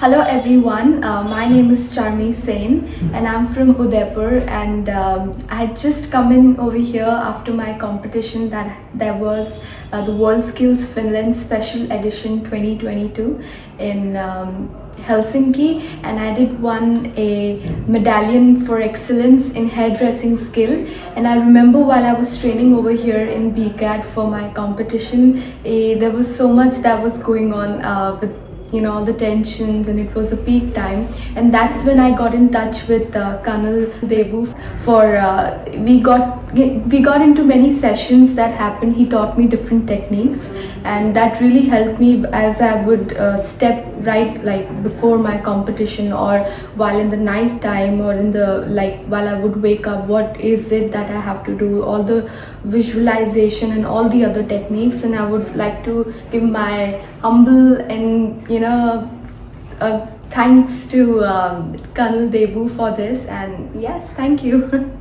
Hello everyone, my name is Charmi Sen and I'm from Udaipur, and I had just come in over here after my competition that there was the WorldSkills Finland Special Edition 2022 in Helsinki, and I did won a medallion for excellence in hairdressing skill. And I remember while I was training over here in BCAT for my competition, there was so much that was going on with all the tensions, and it was a peak time, and that's when I got in touch with Colonel Debu for we got into many sessions that happened. He taught me different techniques, and that really helped me as I would step right, like before my competition or while in the night time, or in the while I would wake up, what is it that I have to do, all the visualization and all the other techniques. And I would like to give my humble and thanks to Colonel Debu for this, and yes, thank you.